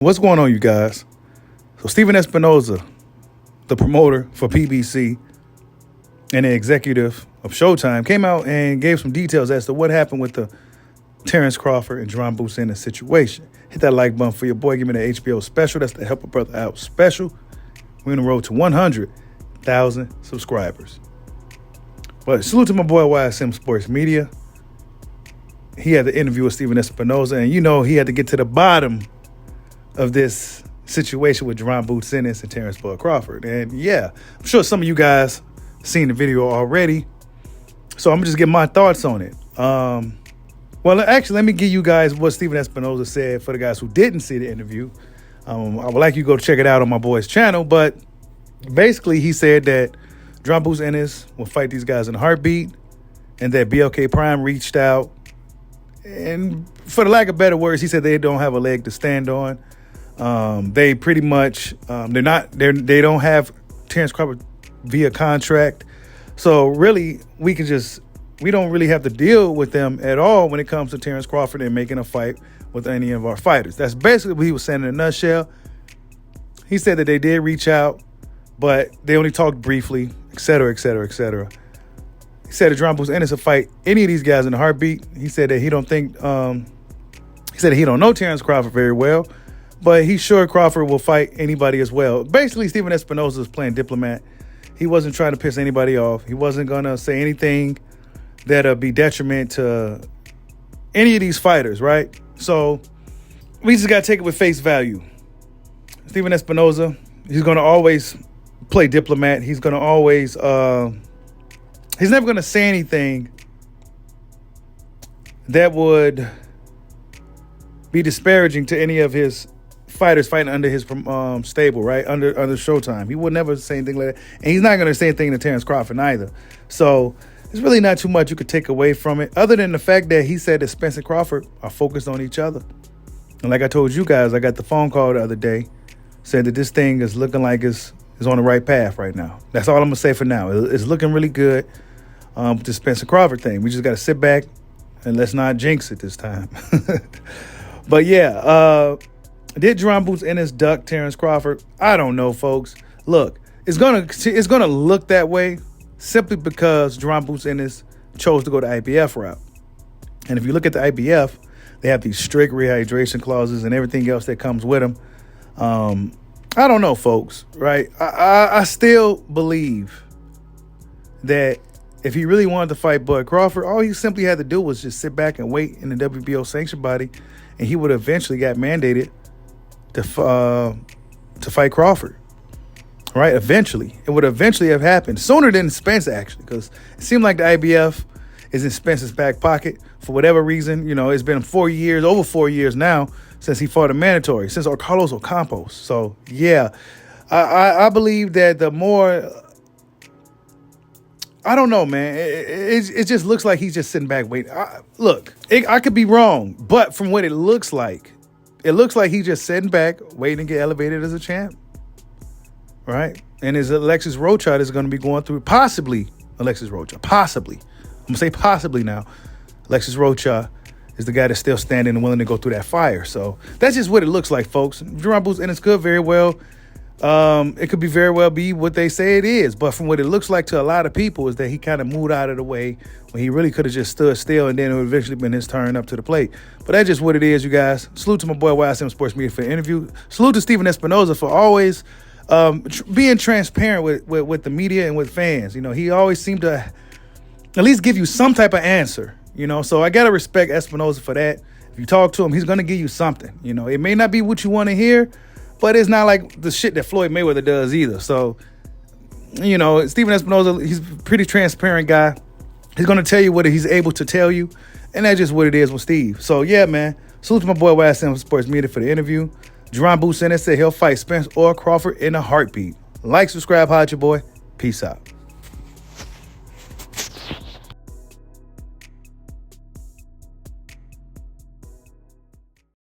What's going on, you guys? So Stephen Espinoza, the promoter for PBC and the executive of Showtime, came out and gave some details as to what happened with the Terrence Crawford and Jaron in the situation. Hit that like button for your boy. Give me the HBO special. That's the Help a Brother Out special. We're on the road to 100,000 subscribers. But salute to my boy YSM Sports Media. He had the interview with Stephen Espinoza, and he had to get to the bottom of this situation with Jaron Ennis and Terrence Crawford. And yeah, I'm sure some of you guys seen the video already, so I'm gonna just get my thoughts on it. Well, actually, let me give you guys what Stephen Espinoza said for the guys who didn't see the interview. I would like you to go check it out on my boy's channel, but basically he said that Jaron Ennis will fight these guys in a heartbeat, and that BLK Prime reached out, and for the lack of better words, he said they don't have a leg to stand on. They pretty much they don't have Terrence Crawford via contract, so really we don't really have to deal with them at all when it comes to Terrence Crawford and making a fight with any of our fighters. That's basically what he was saying in a nutshell. He said that they did reach out, but they only talked briefly, etc., etc., etc. He said that Jaron Ennis will fight any of these guys in a heartbeat. He said that he don't know Terrence Crawford very well, but he's sure Crawford will fight anybody as well. Basically, Stephen Espinoza is playing diplomat. He wasn't trying to piss anybody off. He wasn't going to say anything that'll be detriment to any of these fighters, right? So we just got to take it with face value. Stephen Espinoza, he's going to always play diplomat. He's going to always, he's never going to say anything that would be disparaging to any of his fighters fighting under his stable, right? Under Showtime. He would never say anything like that. And he's not going to say anything to Terrence Crawford either. So there's really not too much you could take away from it, other than the fact that he said that Spence and Crawford are focused on each other. And like I told you guys, I got the phone call the other day, said that this thing is looking like it's on the right path right now. That's all I'm going to say for now. It's looking really good with the Spence and Crawford thing. We just got to sit back and let's not jinx it this time. But yeah, did Jaron Ennis duck Terrence Crawford? I don't know, folks. Look, it's gonna look that way simply because Jaron Ennis chose to go the IBF route. And if you look at the IBF, they have these strict rehydration clauses and everything else that comes with them. I don't know, folks, right? I still believe that if he really wanted to fight Bud Crawford, all he simply had to do was just sit back and wait in the WBO sanction body, and he would have eventually got mandated to fight Crawford, right? Eventually. It would eventually have happened sooner than Spence, actually, because it seemed like the IBF is in Spence's back pocket for whatever reason. It's been over 4 years now since he fought a mandatory, since Carlos Ocampos. So, yeah, I believe that the more... I don't know, man. It just looks like he's just sitting back waiting. I could be wrong, but from what it looks like he's just sitting back waiting to get elevated as a champ, right? And his Alexis Rocha is going to be going through possibly. I'm going to say possibly now. Alexis Rocha is the guy that's still standing and willing to go through that fire. So that's just what it looks like, folks. Jaron Ennis could very well. It could be very well be what they say it is, but from what it looks like to a lot of people is that he kind of moved out of the way when he really could have just stood still, and then it would eventually been his turn up to the plate. But that's just what it is, you guys. Salute to my boy YSM Sports Media for the interview. Salute to Stephen Espinoza for always being transparent with the media and with fans. He always seemed to at least give you some type of answer. So I gotta respect Espinoza for that. If you talk to him, he's gonna give you something. It may not be what you want to hear, but it's not like the shit that Floyd Mayweather does either. So, Stephen Espinoza, he's a pretty transparent guy. He's going to tell you what he's able to tell you, and that's just what it is with Steve. So, yeah, man. Salute to my boy YSM Sports Media for the interview. Jaron Ennis said he'll fight Spence or Crawford in a heartbeat. Like, subscribe, hide your boy. Peace out.